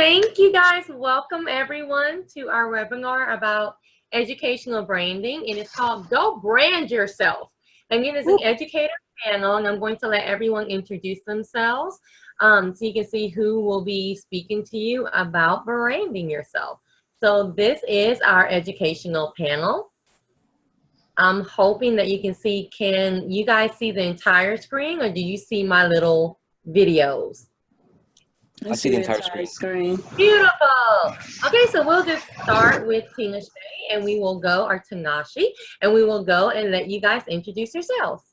Thank you guys. Welcome everyone to our webinar about educational branding. It is called Go Brand Yourself. And it is an educator panel, and I'm going to let everyone introduce themselves so you can see who will be speaking to you about branding yourself. So this is our educational panel. I'm hoping that you can see, can you guys see the entire screen, or do you see my little videos? I see the entire screen. Beautiful. Okay, so we'll just start with Tanisha, and we will go, or Tanashi, and we will go and let you guys introduce yourselves.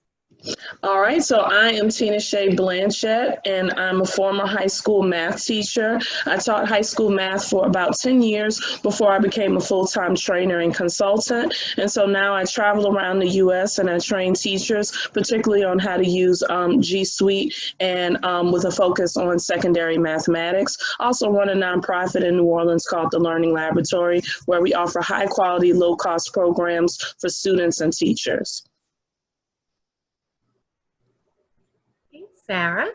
All right, so I am Tanisha Blanchett, and I'm a former high school math teacher. I taught high school math for about 10 years before I became a full-time trainer and consultant. And so now I travel around the U.S. and I train teachers, particularly on how to use G Suite and with a focus on secondary mathematics. Also run a nonprofit in New Orleans called the Learning Laboratory, where we offer high-quality, low-cost programs for students and teachers. Sarah.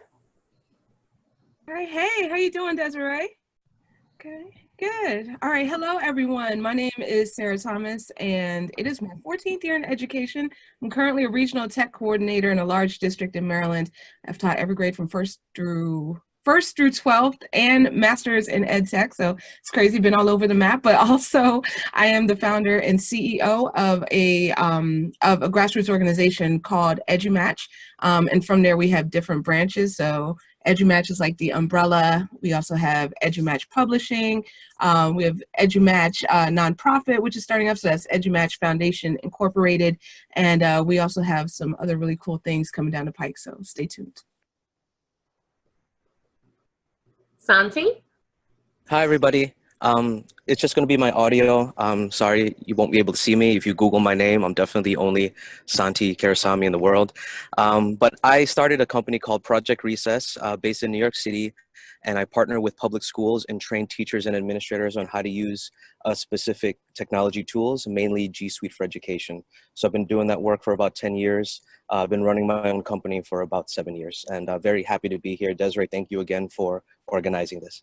All right, hey, how you doing, Desiree? Good. All right, hello everyone. My name is Sarah Thomas, and it is my 14th year in education. I'm currently a regional tech coordinator in a large district in Maryland. I've taught every grade from first through 12th and masters in EdTech, so it's crazy, been all over the map. But also, I am the founder and CEO of a grassroots organization called EduMatch, and from there we have different branches. So EduMatch is like the umbrella. We also have EduMatch Publishing. We have EduMatch Nonprofit, which is starting up. So that's EduMatch Foundation Incorporated, and we also have some other really cool things coming down the pike. So stay tuned. Santi? Hi, everybody. It's just going to be my audio. Sorry, you won't be able to see me. If you Google my name, I'm definitely the only Santi Karasami in the world. But I started a company called Project Recess based in New York City, and I partner with public schools and train teachers and administrators on how to use specific technology tools, mainly G Suite for Education. So I've been doing that work for about 10 years. I've been running my own company for about 7 years, and very happy to be here. Desiree, thank you again for organizing this.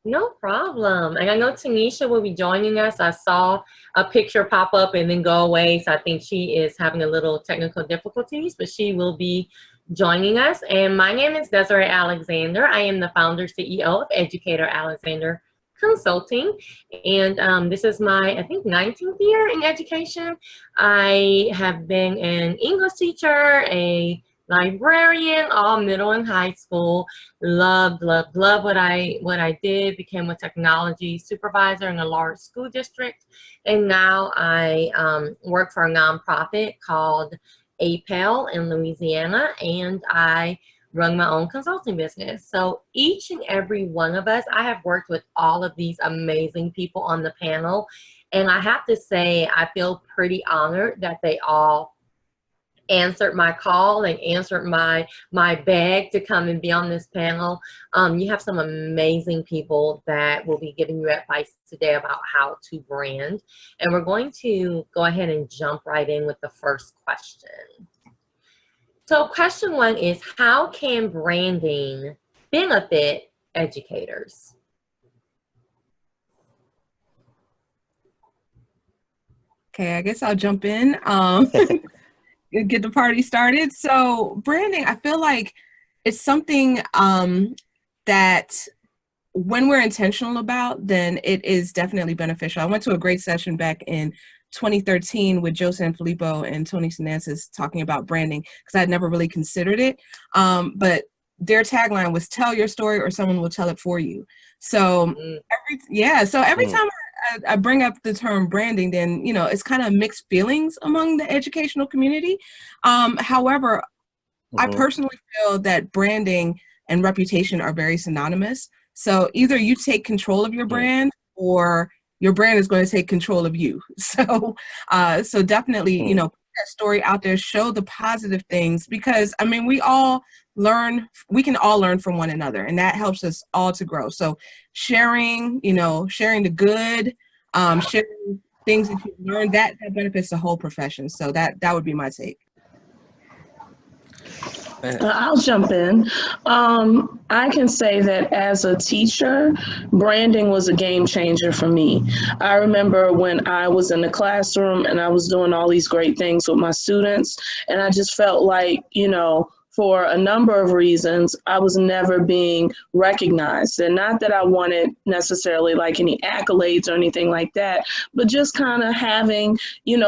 No problem. And I know Tanisha will be joining us. I saw a picture pop up and then go away, so I think she is having a little technical difficulties, but she will be joining us. And my name is Desiree Alexander. I am the founder CEO of Educator Alexander Consulting, and this is my, I think, 19th year in education. I have been an English teacher, a librarian, all middle and high school. Loved what I did. Became a technology supervisor in a large school district, and now I work for a nonprofit called APEL in Louisiana, and I run my own consulting business. So each and every one of us, I have worked with all of these amazing people on the panel, and I have to say I feel pretty honored that they all answered my call and answered my beg to come and be on this panel. You have some amazing people that will be giving you advice today about how to brand. And we're going to go ahead and jump right in with the first question. So question one is, how can branding benefit educators? Okay, I guess I'll jump in. Get the party started. So branding, I feel like it's something that when we're intentional about, then it is definitely beneficial. I went to a great session back in 2013 with Joe Sanfilippo and Tony Sinancis talking about branding, because I'd never really considered it. But their tagline was "Tell your story, or someone will tell it for you." So every time I bring up the term branding, then, you know, it's kind of mixed feelings among the educational community. However, I personally feel that branding and reputation are very synonymous. So either you take control of your brand, or your brand is going to take control of you. So, so definitely, you know, put that story out there, show the positive things, because I mean, we can all learn from one another, and that helps us all to grow. So sharing, you know, sharing the good, sharing things that you've learned, that benefits the whole profession. So that would be my take. I'll jump in. I can say that as a teacher, branding was a game changer for me. I remember when I was in the classroom and I was doing all these great things with my students, and I just felt like, for a number of reasons, I was never being recognized. And not that I wanted necessarily like any accolades or anything like that, but just kind of having,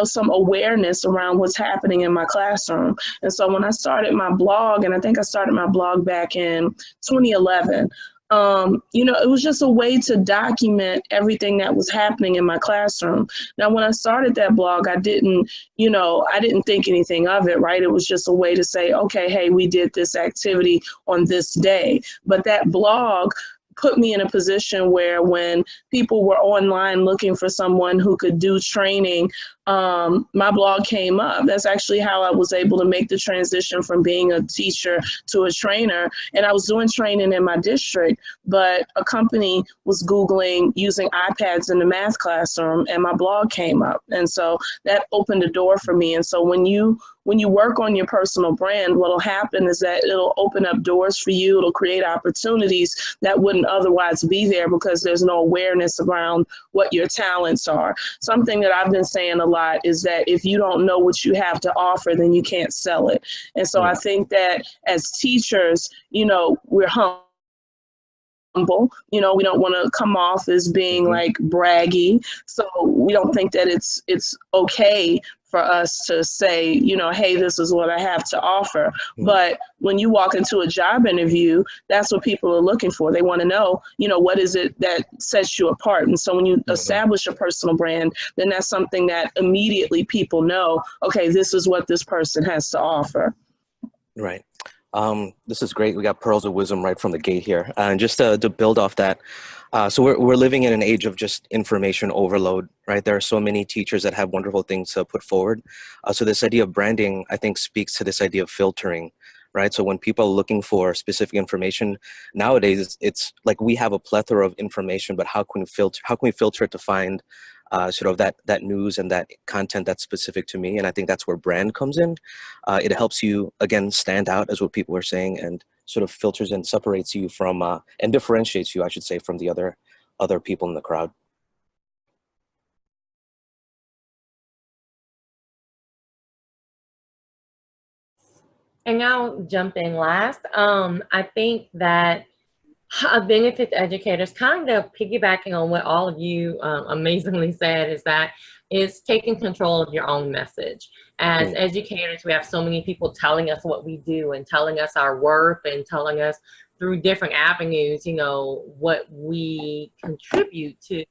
some awareness around what's happening in my classroom. And so when I started my blog, and I think I started my blog back in 2011, it was just a way to document everything that was happening in my classroom. Now, when I started that blog, I didn't think anything of it, right? It was just a way to say, okay, hey, we did this activity on this day. But that blog put me in a position where when people were online looking for someone who could do training, my blog came up. That's actually how I was able to make the transition from being a teacher to a trainer. And I was doing training in my district, but a company was Googling using iPads in the math classroom, and my blog came up. And so that opened a door for me. And so when you work on your personal brand, what'll happen is that it'll open up doors for you. It'll create opportunities that wouldn't otherwise be there because there's no awareness around what your talents are. Something that I've been saying a lot is that if you don't know what you have to offer, then you can't sell it. And so I think that as teachers, we're humble. We don't want to come off as being like braggy. So we don't think that it's okay for us to say, hey, this is what I have to offer. But when you walk into a job interview, that's what people are looking for. They want to know, what is it that sets you apart? And so when you establish a personal brand, then that's something that immediately people know, okay, this is what this person has to offer. Right. This is great. We got pearls of wisdom right from the gate here. And just to build off that, so we're living in an age of just information overload, right? There are so many teachers that have wonderful things to put forward. So this idea of branding, I think, speaks to this idea of filtering, right? So when people are looking for specific information nowadays, it's like we have a plethora of information, but how can we filter it to find sort of that news and that content that's specific to me? And I think that's where brand comes in. It helps you, again, stand out, as what people are saying, and sort of filters and separates you from, and differentiates you, I should say, from the other people in the crowd. And I'll jump in last. I think that a benefit to educators, kind of piggybacking on what all of you amazingly said, is that it's taking control of your own message. As educators, we have so many people telling us what we do and telling us our worth and telling us through different avenues, what we contribute to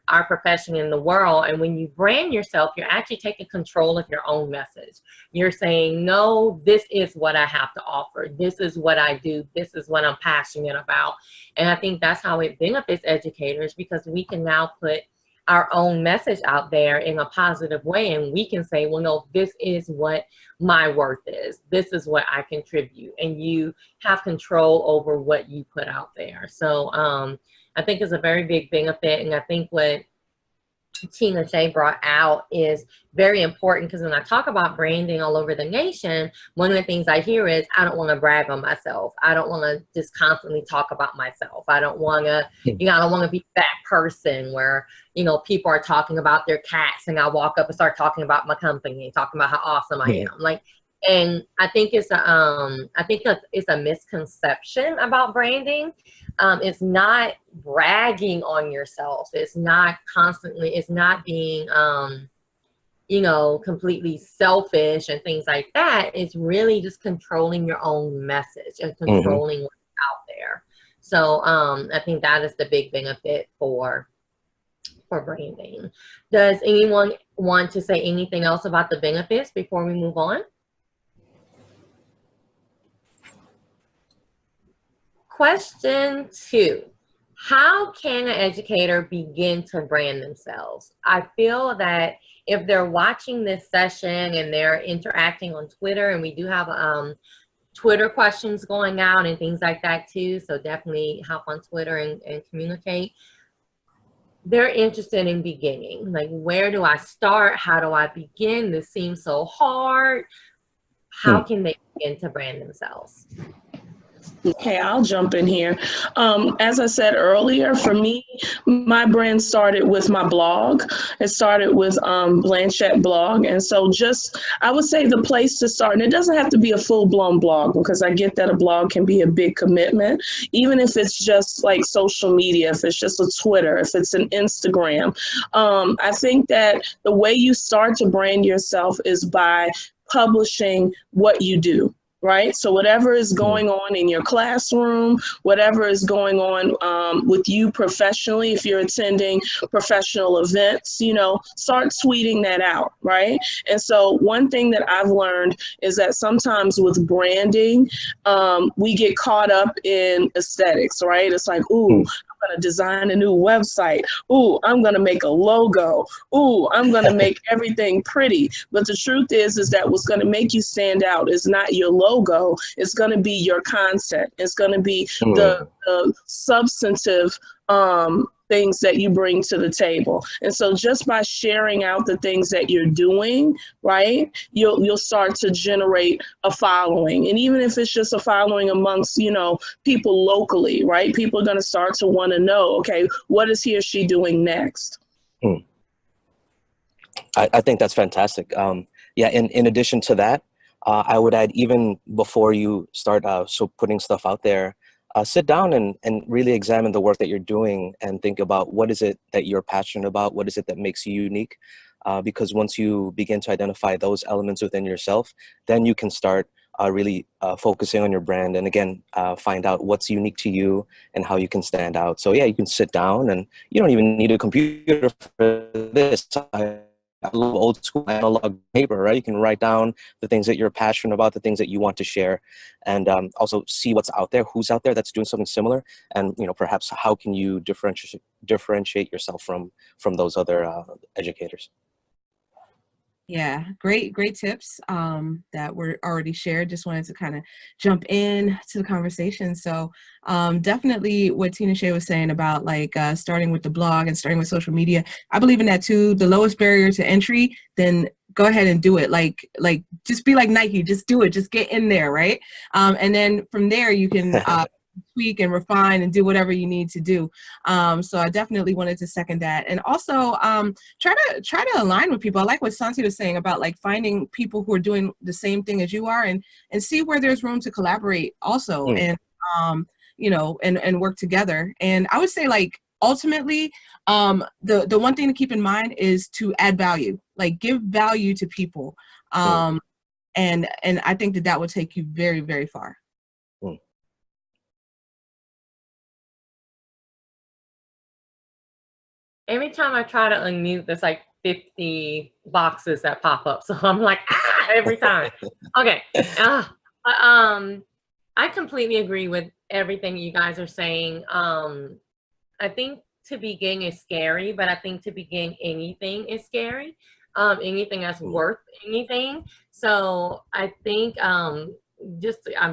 our profession in the world. And when you brand yourself, you're actually taking control of your own message. You're saying, no, this is what I have to offer. This is what I do. This is what I'm passionate about. And I think that's how it benefits educators, because we can now put our own message out there in a positive way. And we can say, well, no, this is what my worth is. This is what I contribute. And you have control over what you put out there. So I think it's a very big benefit. And I think what Tina Shay brought out is very important, because when I talk about branding all over the nation, one of the things I hear is, I don't want to brag on myself. I don't want to just constantly talk about myself. I don't want to, I don't want to be that person where, people are talking about their cats and I walk up and start talking about my company and talking about how awesome I am. And I think it's a misconception about branding. It's not bragging on yourself. It's not being, completely selfish and things like that. It's really just controlling your own message and controlling what's out there. So I think that is the big benefit for branding. Does anyone want to say anything else about the benefits before we move on? Question 2, how can an educator begin to brand themselves? I feel that if they're watching this session and they're interacting on Twitter, and we do have Twitter questions going out and things like that too, so definitely hop on Twitter and communicate. They're interested in beginning. Like, where do I start? How do I begin? This seems so hard. how can they begin to brand themselves? Okay, I'll jump in here. As I said earlier, for me, my brand started with my blog. It started with Blanchette blog. And so I would say the place to start, and it doesn't have to be a full-blown blog, because I get that a blog can be a big commitment, even if it's just like social media, if it's just a Twitter, if it's an Instagram. I think that the way you start to brand yourself is by publishing what you do. Right? So whatever is going on in your classroom, whatever is going on with you professionally, if you're attending professional events, start tweeting that out, right? And so one thing that I've learned is that sometimes with branding, we get caught up in aesthetics, right? It's like, ooh, I'm going to design a new website. Ooh, I'm going to make a logo. Ooh, I'm going to make everything pretty. But the truth is that what's going to make you stand out is not your logo. It's going to be your content. It's going to be the substantive things that you bring to the table. And so just by sharing out the things that you're doing, right, you'll start to generate a following. And even if it's just a following amongst, people locally, right, people are going to start to want to know, okay, what is he or she doing next? I think that's fantastic. Yeah, in addition to that, I would add, even before you start putting stuff out there, sit down and really examine the work that you're doing and think about what is it that you're passionate about, what is it that makes you unique, because once you begin to identify those elements within yourself, then you can start really focusing on your brand, and again, find out what's unique to you and how you can stand out. So yeah, you can sit down, and you don't even need a computer for this. I love old school analog paper, right? You can write down the things that you're passionate about, the things that you want to share, and also see what's out there, who's out there that's doing something similar, and perhaps how can you differentiate yourself from those other educators. Yeah, great tips that were already shared. Just wanted to kind of jump in to the conversation. So definitely what Tanisha was saying about starting with the blog and starting with social media, I believe in that too. The lowest barrier to entry, then go ahead and do it. Like just be like Nike, just do it, just get in there, right? And then from there you can tweak and refine and do whatever you need to do. So I definitely wanted to second that. And also try to align with people. I like what Santi was saying about finding people who are doing the same thing as you are, and see where there's room to collaborate also, and and work together. And I would say ultimately, the one thing to keep in mind is to add value, give value to people. And I think that would take you very, very far. Every time I try to unmute, there's 50 boxes that pop up. So I'm like, every time. Okay. I completely agree with everything you guys are saying. I think to begin is scary, but I think to begin anything is scary. Anything that's worth anything. So I think I'm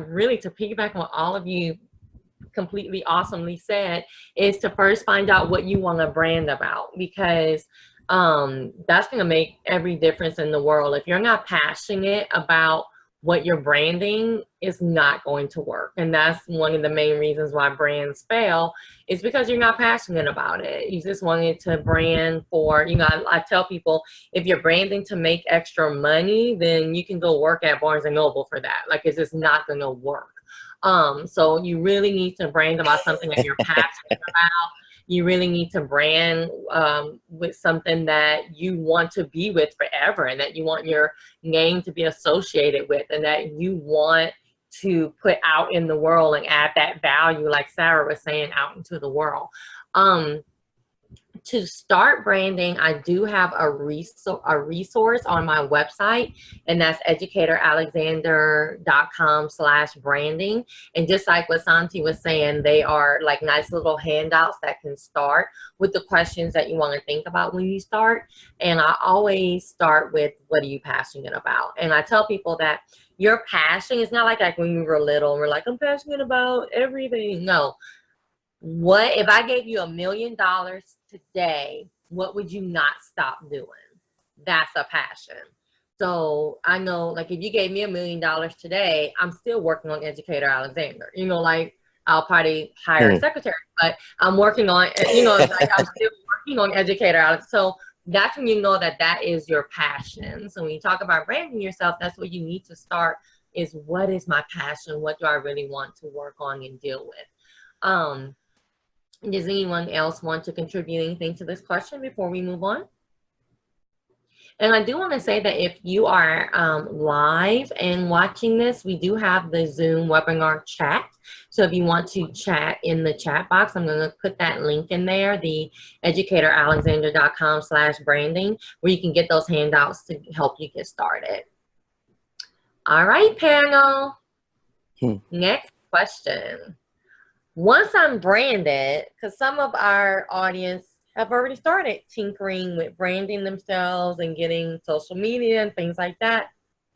really to piggyback on all of you completely awesomely said, is to first find out what you want to brand about, because that's going to make every difference in the world. If you're not passionate about what you're branding, is not going to work. And that's one of the main reasons why brands fail, is because you're not passionate about it. You just wanted to brand for, I tell people, if you're branding to make extra money, then you can go work at Barnes & Noble for that. It's just not going to work. So you really need to brand about something that you're passionate about. You really need to brand with something that you want to be with forever, and that you want your name to be associated with, and that you want to put out in the world and add that value, like Sarah was saying, out into the world. To start branding, I do have a resource on my website, and that's educatoralexander.com/branding. And just like what Santi was saying, they are nice little handouts that can start with the questions that you want to think about when you start. And I always start with, what are you passionate about? And I tell people that your passion is not like when we were little and we're I'm passionate about everything. No. What if I gave you $1 million today, what would you not stop doing? That's a passion. So I know, like, if you gave me $1 million today, I'm still working on Educator Alexander. You know, like, I'll probably hire a secretary, but I'm working on, you know, like, I'm still working on Educator Alex. So that's when you know that that is your passion. So when you talk about branding yourself, that's what you need to start, is what is my passion? What do I really want to work on and deal with? Does anyone else want to contribute anything to this question before we move on? And I do want to say that if you are live and watching this, we do have the Zoom webinar chat. So if you want to chat in the chat box, I'm going to put that link in there, the educatoralexander.com/branding, where you can get those handouts to help you get started. All right, panel. Next question. Once I'm branded, because some of our audience have already started tinkering with branding themselves and getting social media and things like that,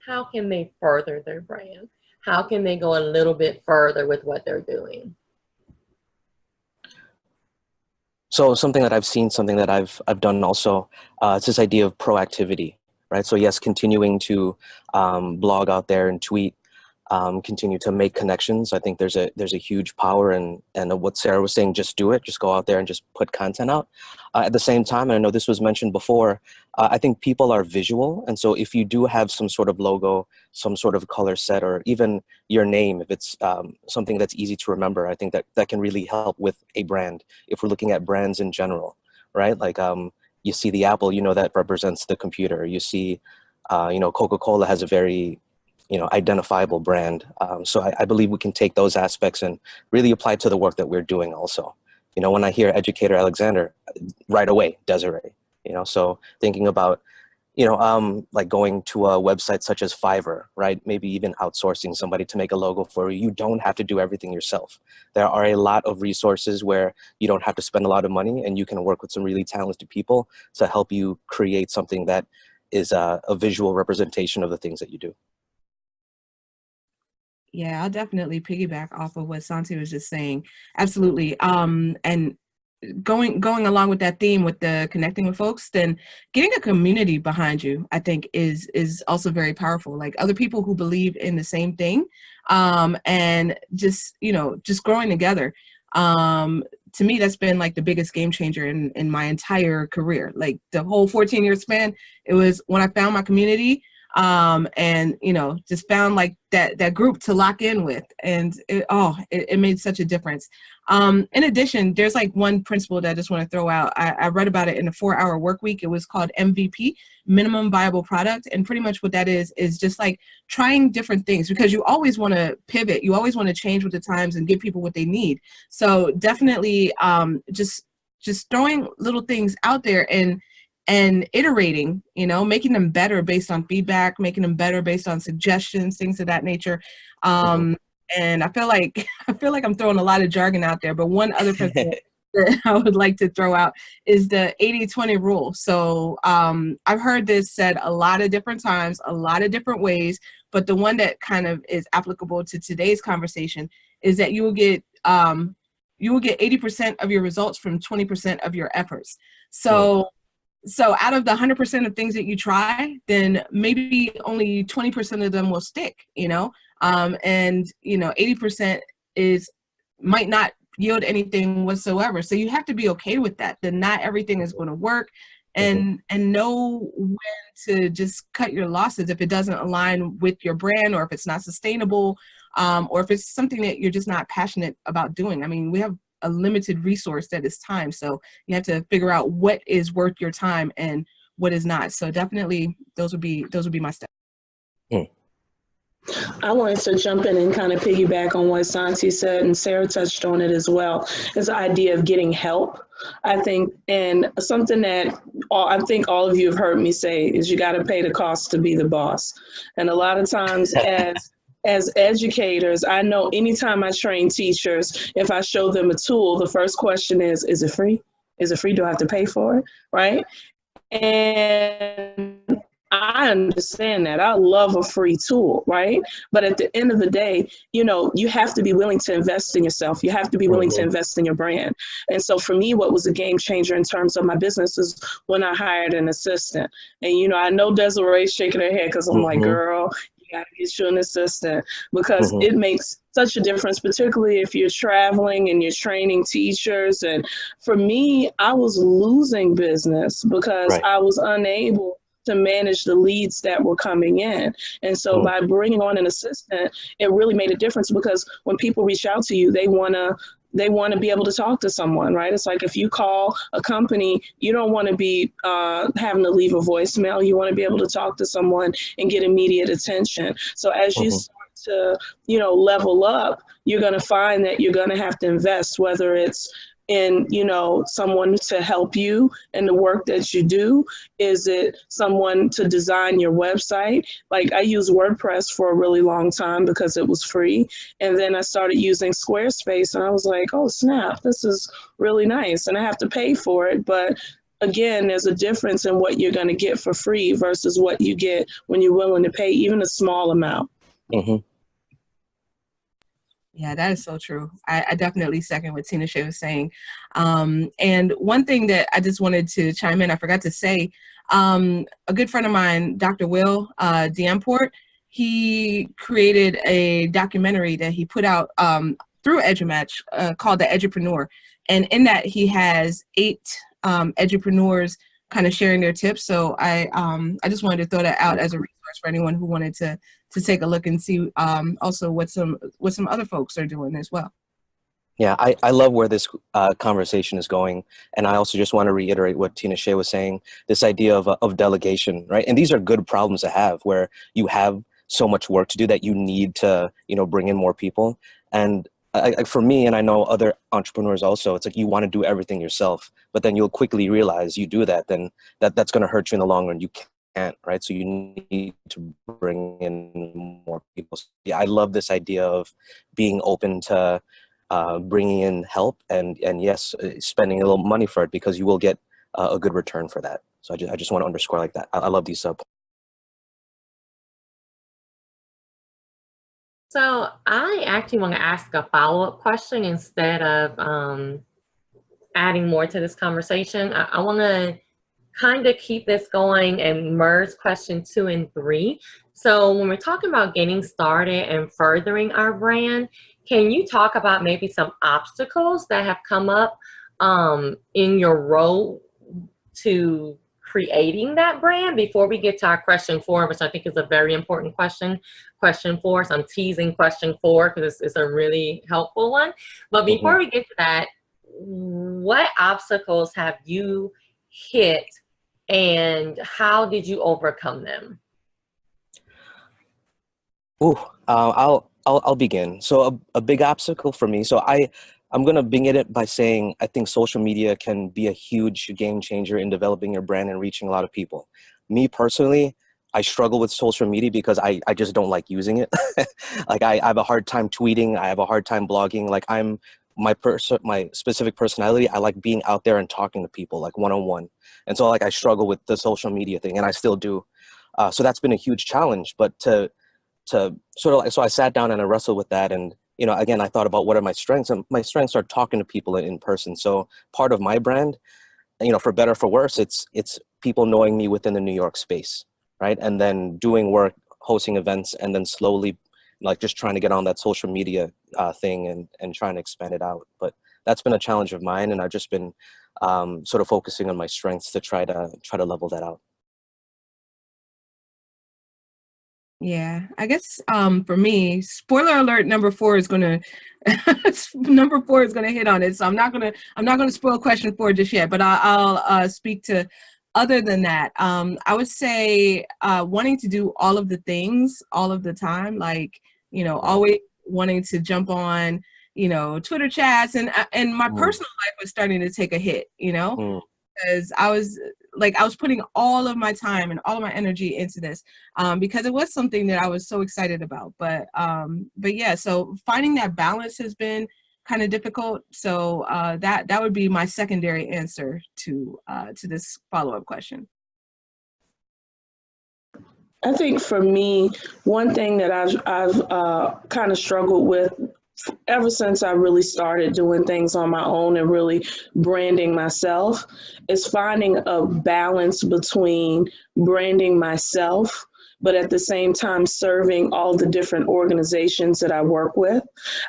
how can they further their brand? How can they go a little bit further with what they're doing? So something that I've seen, something that I've done also, it's this idea of proactivity, right? So yes, continuing to blog out there and tweet, continue to make connections. I think there's a huge power in what Sarah was saying, just do it, just go out there and just put content out. At the same time, and I know this was mentioned before, I think people are visual. And so if you do have some sort of logo, some sort of color set, or even your name, if it's something that's easy to remember, I think that can really help with a brand. If we're looking at brands in general, right? Like you see the apple, you know, that represents the computer. You see, you know, Coca-Cola has a very, you know, identifiable brand. So I believe we can take those aspects and really apply to the work that we're doing also. You know, when I hear Educator Alexander, right away, Desiree, you know, so thinking about, you know, like going to a website such as Fiverr, right? Maybe even outsourcing somebody to make a logo for you. You don't have to do everything yourself. There are a lot of resources where you don't have to spend a lot of money, and you can work with some really talented people to help you create something that is a visual representation of the things that you do. Yeah, I'll definitely piggyback off of what Santi was just saying. Absolutely. And going along with that theme with the connecting with folks, then getting a community behind you, I think is also very powerful. Like other people who believe in the same thing, and just, you know, just growing together. To me, that's been like the biggest game changer in my entire career. Like the whole 14-year span, it was when I found my community. And you know, just found like that group to lock in with, and it made such a difference. In addition, there's like one principle that I just want to throw out. I read about it in a 4-hour work week. It was called MVP, minimum viable product, and pretty much what that is just like trying different things, because you always want to pivot, you always want to change with the times and give people what they need. So definitely just throwing little things out there and iterating, you know, making them better based on feedback, making them better based on suggestions, things of that nature. And I feel like I'm throwing a lot of jargon out there, but one other principle that I would like to throw out is the 80-20 rule. So I've heard this said a lot of different times, a lot of different ways, but the one that kind of is applicable to today's conversation is that you will get 80% of your results from 20% of your efforts. So out of the 100% of things that you try, then maybe only 20% of them will stick, you know, and, you know, 80% might not yield anything whatsoever. So you have to be okay with that not everything is going to work, and know when to just cut your losses if it doesn't align with your brand, or if it's not sustainable, or if it's something that you're just not passionate about doing. I mean, we have a limited resource that is time, so you have to figure out what is worth your time and what is not. So definitely those would be my steps. I wanted to jump in and kind of piggyback on what Santi said, and Sarah touched on it as well, is the idea of getting help. I think, and something that I think all of you have heard me say is you got to pay the cost to be the boss. And a lot of times as educators, I know anytime I train teachers, if I show them a tool, the first question is it free? Is it free? Do I have to pay for it? Right? And I understand that. I love a free tool, right? But at the end of the day, you know, you have to be willing to invest in yourself. You have to be willing to invest in your brand. And so for me, what was a game changer in terms of my business is when I hired an assistant. And, you know, I know Desiree's shaking her head because I'm like, girl, you got to get you an assistant because it makes such a difference, particularly if you're traveling and you're training teachers. And for me, I was losing business because I was unable to manage the leads that were coming in. And so by bringing on an assistant, it really made a difference because when people reach out to you, they want to be able to talk to someone, right? It's like if you call a company, you don't want to be having to leave a voicemail. You want to be able to talk to someone and get immediate attention. So as you start to, you know, level up, you're going to find that you're going to have to invest, whether it's in, you know, someone to help you in the work that you do? Is it someone to design your website? Like I used WordPress for a really long time because it was free. And then I started using Squarespace and I was like, oh snap, this is really nice. And I have to pay for it. But again, there's a difference in what you're going to get for free versus what you get when you're willing to pay even a small amount. Yeah, that is so true. I definitely second what Tanisha was saying. And one thing that I just wanted to chime in, I forgot to say, a good friend of mine, Dr. Will Damport, he created a documentary that he put out through EduMatch called The Edupreneur. And in that, he has 8 edupreneurs kind of sharing their tips. So I just wanted to throw that out as a resource for anyone who wanted to take a look and see also what some other folks are doing as well. Yeah, I love where this conversation is going. And I also just want to reiterate what Tanisha was saying, this idea of delegation, right? And these are good problems to have where you have so much work to do that you need to, you know, bring in more people. And for me, and I know other entrepreneurs also, it's like you want to do everything yourself, but then you'll quickly realize you do that, then that's going to hurt you in the long run. You can't, right? So you need to bring in more people. So, yeah, I love this idea of being open to bringing in help and yes, spending a little money for it because you will get a good return for that. So I just want to underscore like that. I love these So I actually want to ask a follow-up question instead of adding more to this conversation. I want to kind of keep this going and merge question 2 and 3. So when we're talking about getting started and furthering our brand, can you talk about maybe some obstacles that have come up in your road to creating that brand before we get to our question 4, which I think is a very important question. Question 4, so I'm teasing question 4 because it's a really helpful one. But before we get to that, what obstacles have you hit and how did you overcome them? I'll begin. So a big obstacle for me. So I'm going to begin it by saying I think social media can be a huge game changer in developing your brand and reaching a lot of people. Me personally, I struggle with social media because I just don't like using it. Like I have a hard time tweeting. I have a hard time blogging. Like my specific personality, I like being out there and talking to people like one-on-one. And so like I struggle with the social media thing and I still do. So that's been a huge challenge, but to sort of like, so I sat down and I wrestled with that. And, you know, again, I thought about what are my strengths, and my strengths are talking to people in person. So part of my brand, you know, for better, for worse, it's people knowing me within the New York space, right? And then doing work, hosting events, and then slowly like just trying to get on that social media thing and trying to expand it out. But that's been a challenge of mine. And I've just been sort of focusing on my strengths to try to level that out. Yeah, I guess for me, spoiler alert, number 4 is gonna number 4 is gonna hit on it. So I'm not gonna spoil question 4 just yet, but I'll speak to other than that. I would say wanting to do all of the things all of the time, like, you know, always wanting to jump on, you know, Twitter chats, and my personal life was starting to take a hit, you know, because I was putting all of my time and all of my energy into this because it was something that I was so excited about. But yeah, so finding that balance has been kind of difficult. So that would be my secondary answer to this follow-up question. I think for me, one thing that I've kind of struggled with ever since I really started doing things on my own and really branding myself is finding a balance between branding myself, but at the same time serving all the different organizations that I work with.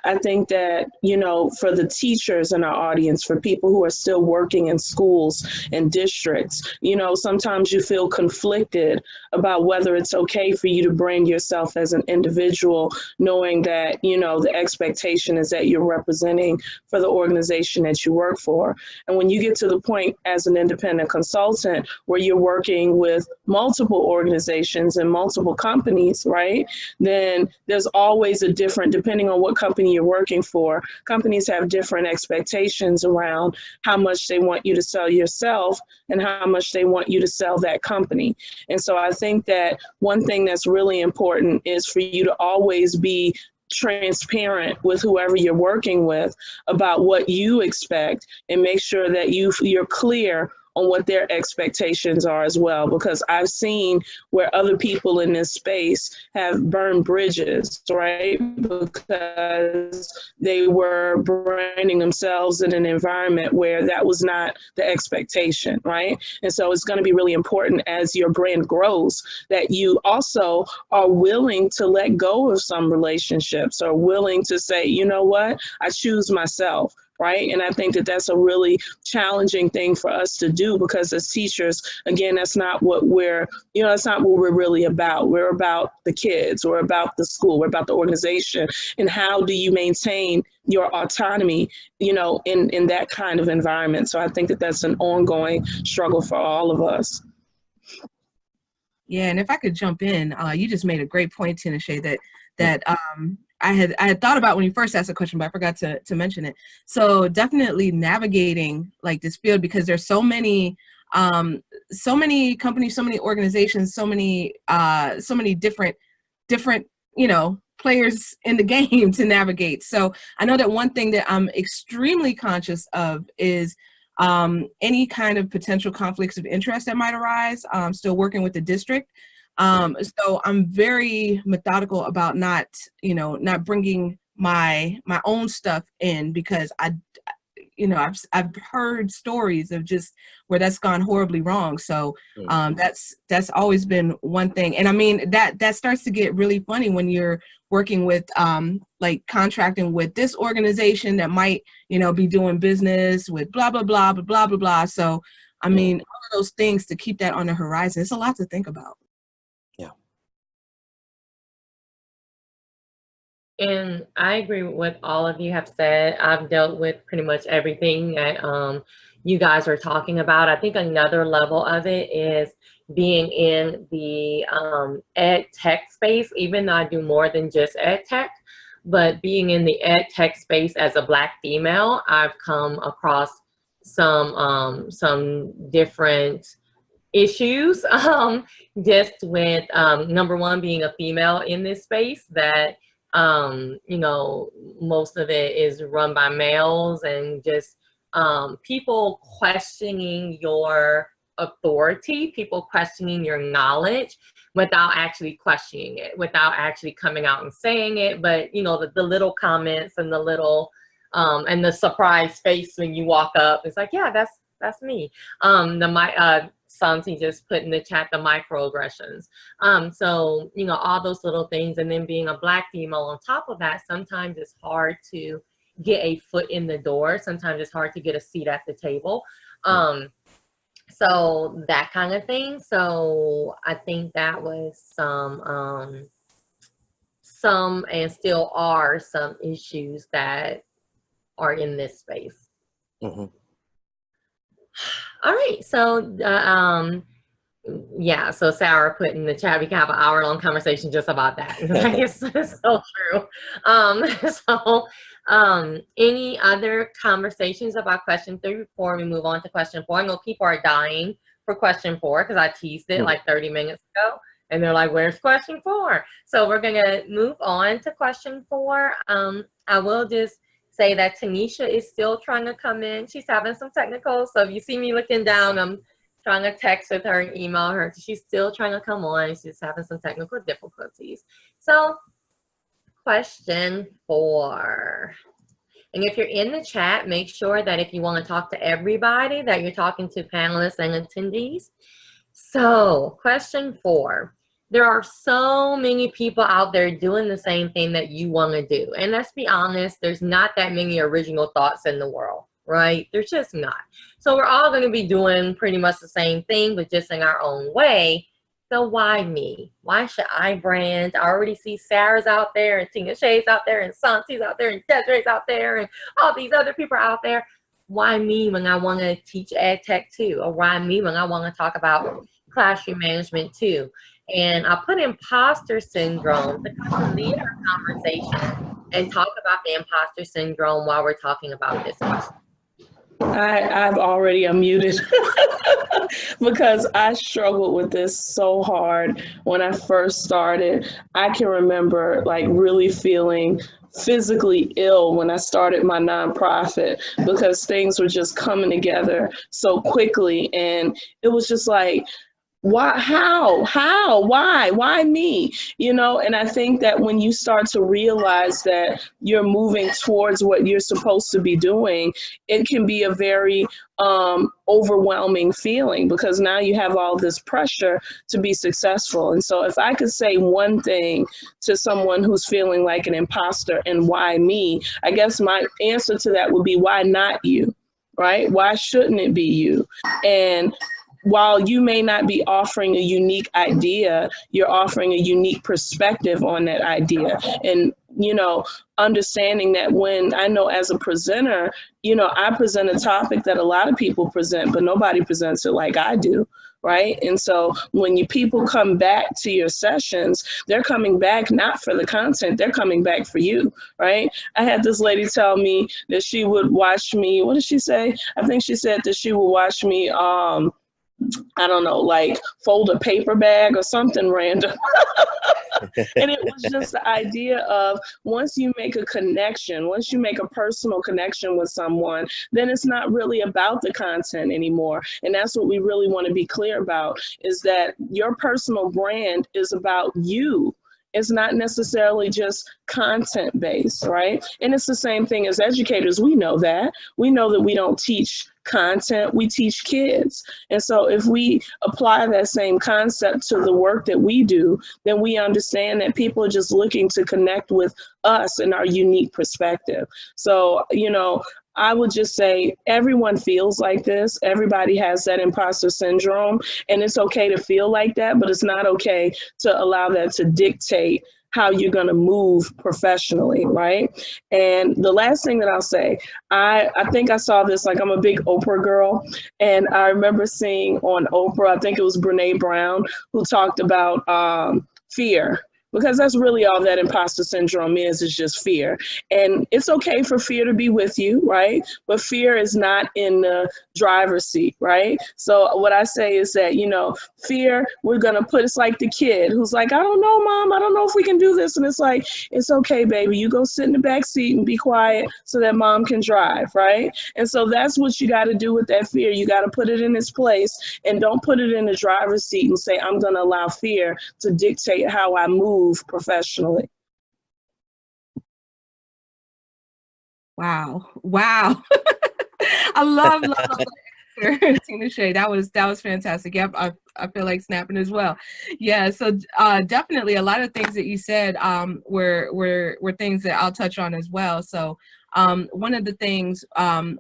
I think that, you know, for the teachers in our audience, for people who are still working in schools and districts, you know, sometimes you feel conflicted about whether it's okay for you to brand yourself as an individual, knowing that, you know, the expectation is that you're representing for the organization that you work for. And when you get to the point as an independent consultant where you're working with multiple organizations and multiple companies, right, then there's always a different, depending on what company you're working for, companies have different expectations around how much they want you to sell yourself and how much they want you to sell that company. And so I think that one thing that's really important is for you to always be transparent with whoever you're working with about what you expect and make sure that you're clear on what their expectations are as well, because I've seen where other people in this space have burned bridges, right? Because they were branding themselves in an environment where that was not the expectation, right? And so it's going to be really important as your brand grows that you also are willing to let go of some relationships, or willing to say, you know what, I choose myself. Right. And I think that that's a really challenging thing for us to do, because as teachers, again, that's not what that's not what we're really about. We're about the kids, we're about the school, we're about the organization. And how do you maintain your autonomy, you know, in that kind of environment? So I think that that's an ongoing struggle for all of us. Yeah, and if I could jump in, you just made a great point, Tanisha, that I had thought about when you first asked the question, but I forgot to mention it. So definitely navigating like this field, because there's so many companies, so many organizations, so many different you know, players in the game to navigate. So I know that one thing that I'm extremely conscious of is any kind of potential conflicts of interest that might arise. Still working with the district. So I'm very methodical about not bringing my own stuff in, because I've heard stories of just where that's gone horribly wrong. So that's always been one thing. And I mean, that starts to get really funny when you're working with like contracting with this organization that might, you know, be doing business with blah, blah, blah, blah, blah, blah, blah. So, I mean, all of those things, to keep that on the horizon, it's a lot to think about. Yeah. And I agree with what all of you have said. I've dealt with pretty much everything that you guys are talking about. I think another level of it is being in the ed tech space, even though I do more than just ed tech, but being in the ed tech space as a Black female, I've come across some different issues just with number one, being a female in this space, that you know, most of it is run by males, and just people questioning your authority, people questioning your knowledge without actually questioning it, without actually coming out and saying it. But you know, the little comments and the little and the surprise face when you walk up, it's like, yeah, that's me. Santi just put in the chat the microaggressions. So, you know, all those little things. And then being a Black female on top of that, sometimes it's hard to get a foot in the door. Sometimes it's hard to get a seat at the table. So that kind of thing. So I think that was some and still are some issues that are in this space. All right, so yeah, so Sarah put in the chat, we can have an hour-long conversation just about that. It's so true. Any other conversations about question 3 before we move on to question 4? I know people are dying for question 4 because I teased it like 30 minutes ago, and they're like, where's question 4? So we're gonna move on to question 4. I will just say that Tanisha is still trying to come in. She's having some technical, so if you see me looking down, I'm trying to text with her and email her. She's still trying to come on. She's having some technical difficulties. So question 4. And if you're in the chat, make sure that if you want to talk to everybody, that you're talking to panelists and attendees. So question 4. There are so many people out there doing the same thing that you want to do. And let's be honest, there's not that many original thoughts in the world, right? There's just not. So we're all going to be doing pretty much the same thing, but just in our own way. So why me? Why should I brand? I already see Sarah's out there, and Tina Shay's out there, and Santi's out there, and Desiree's out there, and all these other people are out there. Why me when I want to teach EdTech too? Or why me when I want to talk about classroom management too? And I put imposter syndrome to kind of lead our conversation and talk about the imposter syndrome while we're talking about this question. I've already unmuted because I struggled with this so hard when I first started. I can remember like really feeling physically ill when I started my nonprofit because things were just coming together so quickly, and it was just like, why, why me? You know, and I think that when you start to realize that you're moving towards what you're supposed to be doing, it can be a very overwhelming feeling because now you have all this pressure to be successful. And so if I could say one thing to someone who's feeling like an imposter and why me, I guess my answer to that would be, why not you, right? Why shouldn't it be you? And while you may not be offering a unique idea, you're offering a unique perspective on that idea. And, you know, understanding that when I know as a presenter, you know, I present a topic that a lot of people present, but nobody presents it like I do. Right. And so when you people come back to your sessions, they're coming back not for the content, they're coming back for you. Right. I had this lady tell me that she would watch me. What did she say? I think she said that she would watch me I don't know, like fold a paper bag or something random. And it was just the idea of once you make a connection, once you make a personal connection with someone, then it's not really about the content anymore. And that's what we really want to be clear about, is that your personal brand is about you. It's not necessarily just content based, right? And it's the same thing as educators. We know that. We know that we don't teach content, we teach kids. And so if we apply that same concept to the work that we do, then we understand that people are just looking to connect with us and our unique perspective. So, you know, I would just say everyone feels like this. Everybody has that imposter syndrome, and it's okay to feel like that, but it's not okay to allow that to dictate how you're going to move professionally, right? And the last thing that I'll say, I think I saw this, like I'm a big Oprah girl, and I remember seeing on Oprah, I think it was Brene Brown, who talked about fear. Because that's really all that imposter syndrome is just fear. And it's okay for fear to be with you, right? But fear is not in the driver's seat, right? So what I say is that, you know, fear, we're going to put, it's like the kid who's like, I don't know, Mom, I don't know if we can do this. And it's like, it's okay, baby. You go sit in the back seat and be quiet so that Mom can drive, right? And so that's what you got to do with that fear. You got to put it in its place, and don't put it in the driver's seat and say, I'm going to allow fear to dictate how I move professionally. Wow. I love Tina Shay. That was fantastic. Yep, I feel like snapping as well. Yeah, so definitely a lot of things that you said were things that I'll touch on as well. So one of the things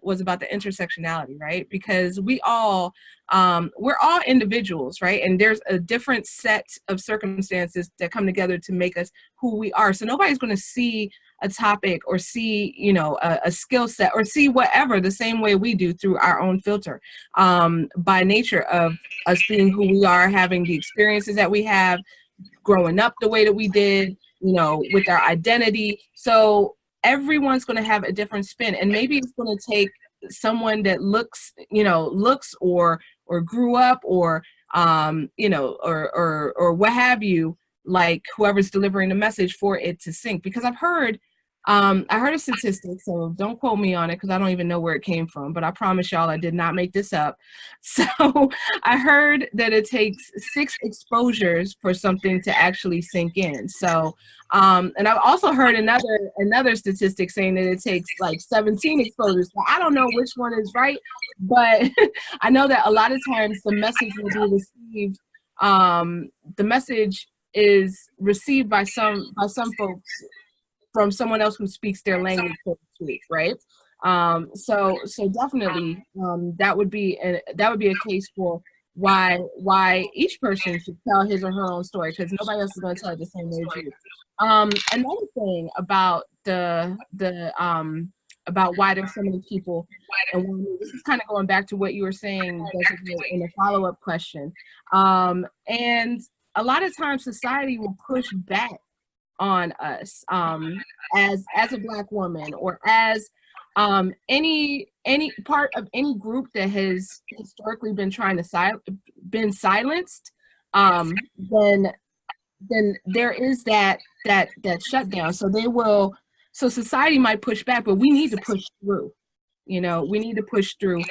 was about the intersectionality, right? Because we're all individuals, right? And there's a different set of circumstances that come together to make us who we are. So nobody's going to see a topic or see, you know, a skill set or see whatever the same way we do through our own filter, by nature of us being who we are, having the experiences that we have, growing up the way that we did, you know, with our identity. So everyone's going to have a different spin, and maybe it's going to take someone that looks or grew up or you know, or what have you, like whoever's delivering the message for it to sync. Because I've heard I heard a statistic, so don't quote me on it because I don't even know where it came from, but I promise y'all I did not make this up. So I heard that it takes 6 exposures for something to actually sink in. So, and I've also heard another statistic saying that it takes like 17 exposures. So I don't know which one is right, but I know that a lot of times the message will be received, the message is received by some folks from someone else who speaks their language, so to speak, right? So definitely, that would be a case for why each person should tell his or her own story, because nobody else is going to tell it the same way as you. Another thing about about why there's so many people, and this is kind of going back to what you were saying in a follow-up question, and a lot of times society will push back on us as a Black woman, or as any part of any group that has historically been trying to been silenced, then there is that shutdown. So society might push back, but we need to push through. We need to push through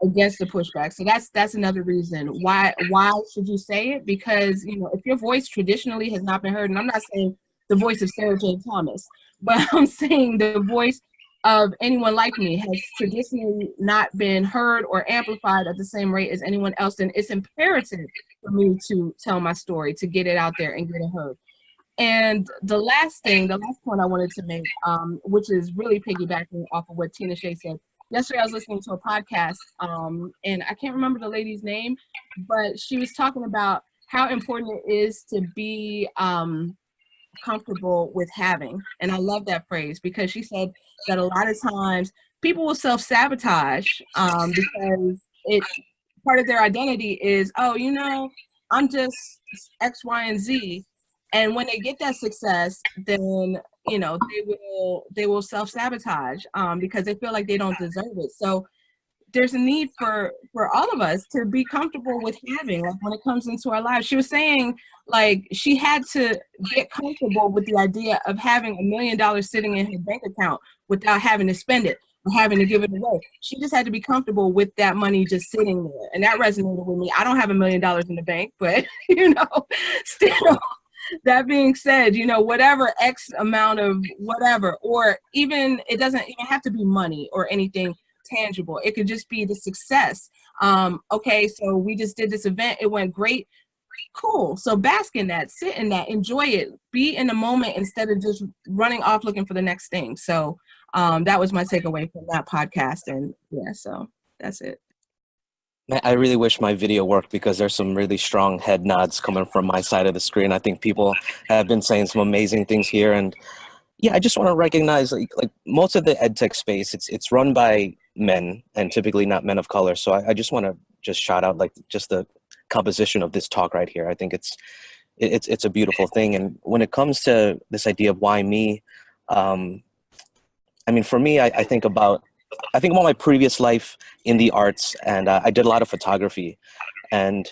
against the pushback. So that's another reason why should you say it? Because if your voice traditionally has not been heard, and I'm not saying the voice of Sarah Jane Thomas, but I'm saying the voice of anyone like me has traditionally not been heard or amplified at the same rate as anyone else, then it's imperative for me to tell my story, to get it out there and get it heard. And the last point I wanted to make, which is really piggybacking off of what Tina Shea said. Yesterday I was listening to a podcast, and I can't remember the lady's name, but she was talking about how important it is to be comfortable with having. And I love that phrase, because she said that a lot of times people will self-sabotage because part of their identity is, I'm just X, Y, and Z. And when they get that success, then they will self-sabotage because they feel like they don't deserve it. So there's a need for all of us to be comfortable with having, like when it comes into our lives. She was saying, like, she had to get comfortable with the idea of having $1 million sitting in her bank account without having to spend it or having to give it away. She just had to be comfortable with that money just sitting there. And that resonated with me. I don't have $1 million in the bank, but still, that being said, whatever X amount of whatever, or even, it doesn't even have to be money or anything tangible. It could just be the success. Okay, so we just did this event. It went great. Cool. So bask in that, sit in that, enjoy it, be in the moment instead of just running off looking for the next thing. So that was my takeaway from that podcast. And yeah, so that's it. I really wish my video worked, because there's some really strong head nods coming from my side of the screen. I think people have been saying some amazing things here. And yeah, I just want to recognize, like most of the EdTech space, it's run by men, and typically not men of color. So I just want to just shout out just the composition of this talk right here. I think it's a beautiful thing. And when it comes to this idea of why me, for me, I think about my previous life in the arts, and I did a lot of photography, and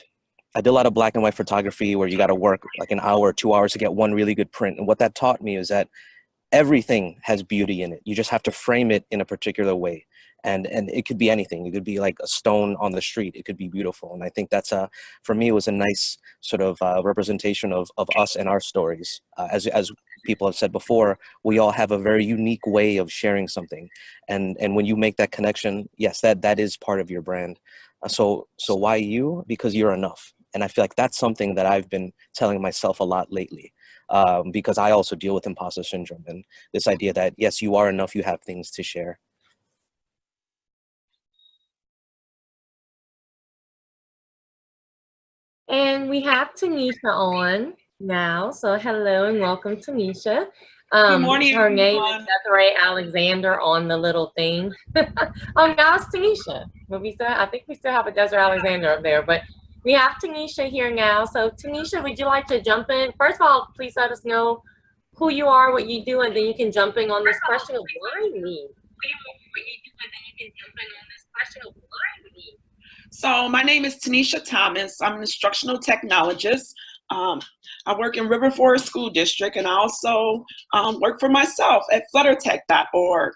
I did a lot of black and white photography where you got to work like an hour, 2 hours to get one really good print. And what that taught me is that everything has beauty in it. You just have to frame it in a particular way. And it could be anything. It could be like a stone on the street. It could be beautiful. And I think that's for me, it was a nice sort of representation of us and our stories. As people have said before, we all have a very unique way of sharing something. And when you make that connection, yes, that is part of your brand. So why you? Because you're enough. And I feel like that's something that I've been telling myself a lot lately. Because I also deal with imposter syndrome, and this idea that, yes, you are enough, you have things to share. And we have Tanisha on now. So hello and welcome, Tanisha. Good morning, her name everyone. is Desiree Alexander on the little thing. Oh, now it's Tanisha. I think we still have a Desiree Alexander up there, but we have Tanisha here now. So Tanisha, would you like to jump in? First of all, please let us know who you are, what you do, and then you can jump in on this question of why me. So my name is Tanisha Thomas. I'm an instructional technologist. I work in River Forest School District, and I also work for myself at fluttertech.org.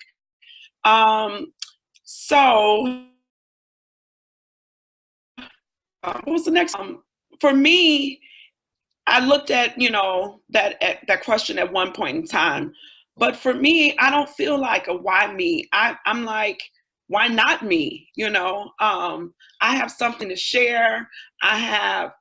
So what was the next? For me, I looked at, that question at one point in time. But for me, I don't feel like a why me. I'm like, why not me? I have something to share. I have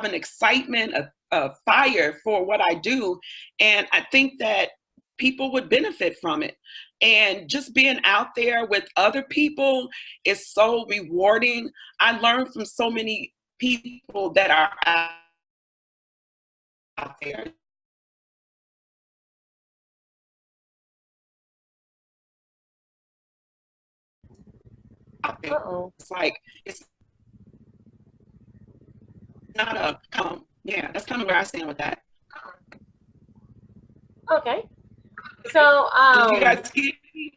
an excitement, a fire for what I do. And I think that people would benefit from it. And just being out there with other people is so rewarding. I learned from so many people that are out there. Uh-oh. It's like, it's not a, yeah, that's kind of where I stand with that. Okay. So, Did you guys get me?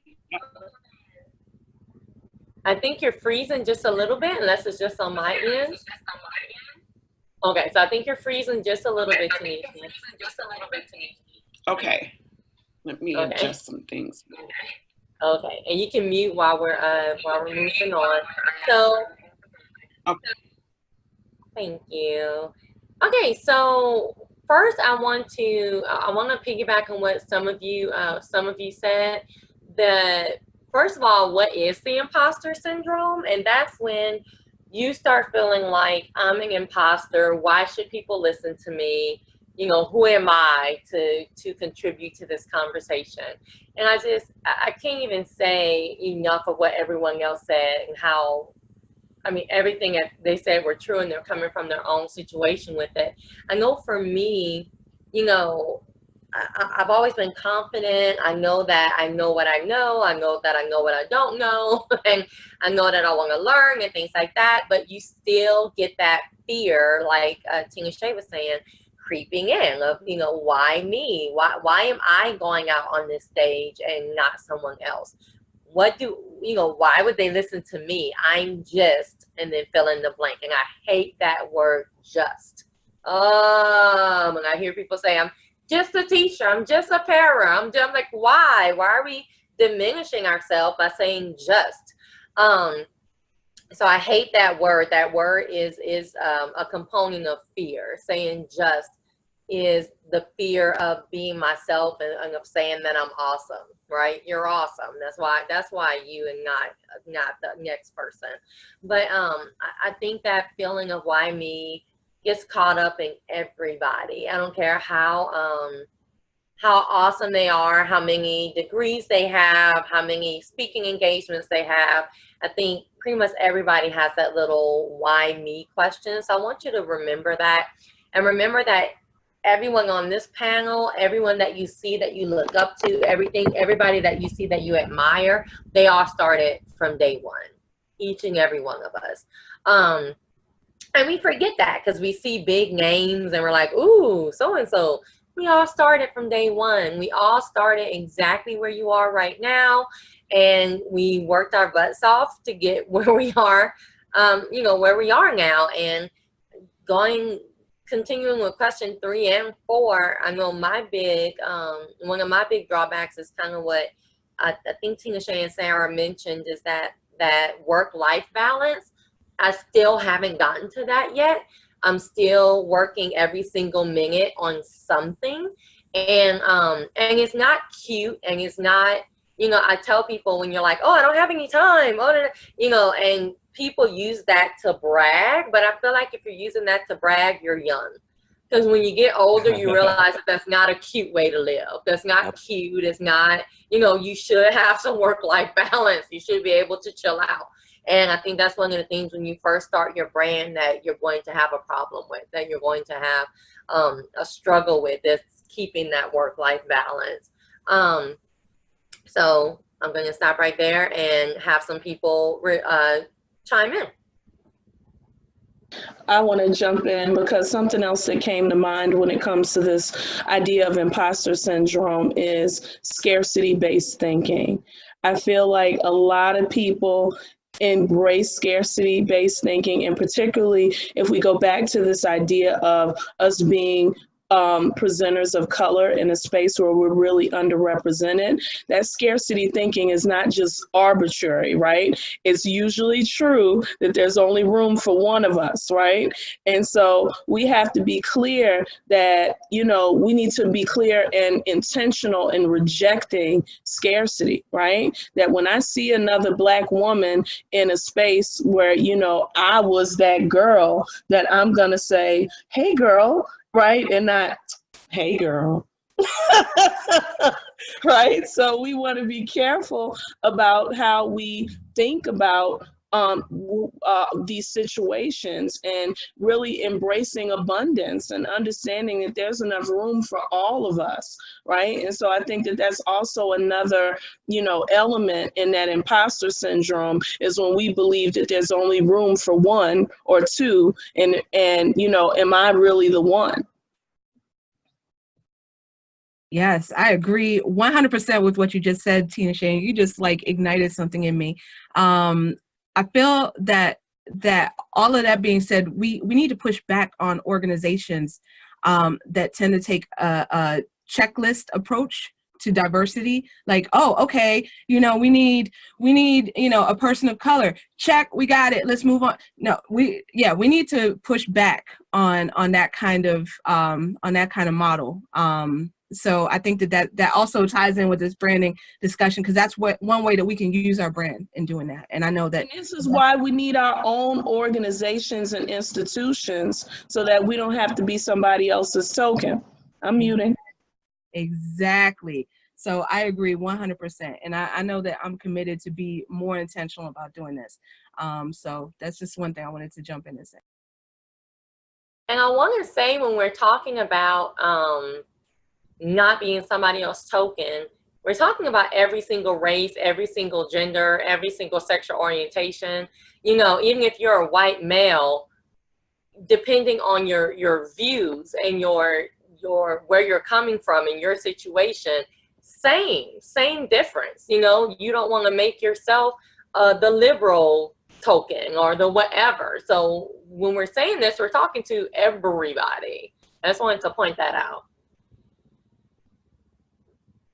I think you're freezing just a little bit, unless it's just on my end. Okay, so I think you're freezing just a little bit, Tanisha. Okay, let me adjust some things. Okay, and you can mute while we're moving on. So, Okay. Thank you. Okay, so first I want to piggyback on what some of you said. That first of all, what is the imposter syndrome? And that's when you start feeling like I'm an imposter. Why should people listen to me? Who am I to contribute to this conversation? And I can't even say enough of what everyone else said and how, everything that they said were true, and they're coming from their own situation with it. I know for me, I've always been confident. I know that I know what I know. I know that I know what I don't know. And I know that I want to learn and things like that. But you still get that fear, like Tanisha was saying, creeping in of, why me? Why am I going out on this stage and not someone else? Why would they listen to me? I'm just, and then fill in the blank. And I hate that word, just. When I hear people say, I'm just a teacher, I'm just a para, I'm like, why? Why are we diminishing ourselves by saying just? So I hate that word. That word is a component of fear. Saying just is the fear of being myself and of saying that I'm awesome, right? You're awesome. That's why you and not the next person. But I think that feeling of why me gets caught up in everybody. I don't care how awesome they are, how many degrees they have, how many speaking engagements they have. I think pretty much everybody has that little why me question. So I want you to remember that, and remember that everyone on this panel, everyone that you see that you look up to, everybody that you see that you admire, they all started from day one, each and every one of us. And we forget that because we see big names and we're like, ooh, so-and-so. We all started from day one. We all started exactly where you are right now. And we worked our butts off to get where we are, where we are now. And continuing with question 3 and 4, I know one of my big drawbacks is kind of what I think Tanisha and Sarah mentioned, is that work-life balance. I still haven't gotten to that yet. I'm still working every single minute on something, and it's not cute, and it's not, I tell people when you're like, oh, I don't have any time, and people use that to brag, but I feel like if you're using that to brag, you're young. Because when you get older, you realize that that's not a cute way to live. That's not cute. It's not, you should have some work-life balance. You should be able to chill out. And I think that's one of the things when you first start your brand that you're going to have a problem with, that you're going to have a struggle with, is keeping that work-life balance. So I'm going to stop right there and have some people chime in. I want to jump in because something else that came to mind when it comes to this idea of imposter syndrome is scarcity-based thinking. I feel like a lot of people embrace scarcity-based thinking, and particularly if we go back to this idea of us being presenters of color in a space where we're really underrepresented. That scarcity thinking is not just arbitrary, right? It's usually true that there's only room for one of us, right? And so we have to be clear that, you know, we need to be clear and intentional in rejecting scarcity, right? That when I see another Black woman in a space where, you know, I was that girl, that I'm gonna say, hey girl, right? And not, hey girl. Right? So we want to be careful about how we think about these situations, and really embracing abundance and understanding that there's enough room for all of us, right? And so I think that that's also another, you know, element in that imposter syndrome, is when we believe that there's only room for one or two, and you know, am I really the one? Yes, I agree 100% with what you just said, Tina Shane. You just like ignited something in me. I feel that all of that being said, we need to push back on organizations that tend to take a checklist approach to diversity. Like, oh, okay, you know, we need, you know, a person of color. Check, we got it. Let's move on. No, we need to push back on that kind of model. So I think that also ties in with this branding discussion, because that's one way that we can use our brand in doing that. And I know that. And this is why we need our own organizations and institutions, so that we don't have to be somebody else's token. I'm muting. Exactly. So I agree 100%. And I know that I'm committed to be more intentional about doing this. So that's just one thing I wanted to jump in and say. And I want to say, when we're talking about not being somebody else's token, we're talking about every single race, every single gender, every single sexual orientation. You know, even if you're a white male, depending on your views and your where you're coming from in your situation, same difference. You know, you don't want to make yourself the liberal token or the whatever. So when we're saying this, we're talking to everybody. I just wanted to point that out.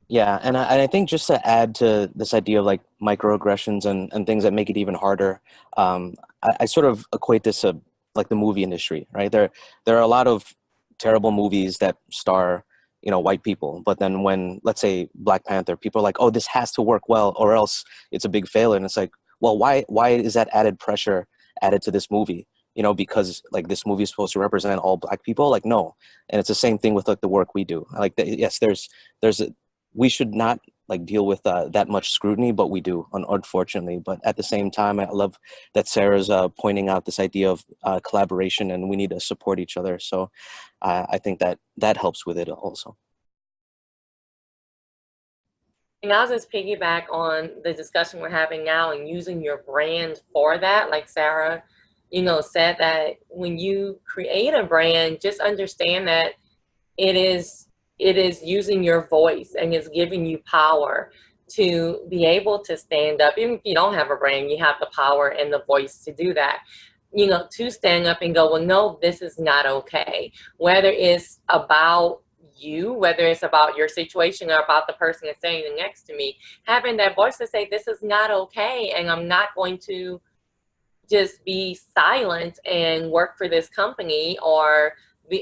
Yeah, and I think just to add to this idea of like microaggressions and things that make it even harder, I sort of equate this to like the movie industry, right? There are a lot of terrible movies that star, you know, white people, but then when, let's say, Black Panther, people are like, oh, this has to work well or else it's a big failure. And it's like, well, why is that added pressure added to this movie? You know, because like this movie is supposed to represent all Black people? Like, no. And it's the same thing with like the work we do. Like, yes, we should not like deal with that much scrutiny, but we do, unfortunately. But at the same time, I love that Sarah's pointing out this idea of collaboration, and we need to support each other. So I think that helps with it also. And I'll just piggyback on the discussion we're having now, and using your brand for that. Like Sarah, you know, said that when you create a brand, just understand that it is using your voice, and it's giving you power to be able to stand up. Even if you don't have a brand, you have the power and the voice to do that, you know, to stand up and go, well, no, this is not okay. Whether it's about you, whether it's about your situation or about the person that's standing next to me, having that voice to say, this is not okay, and I'm not going to just be silent and work for this company or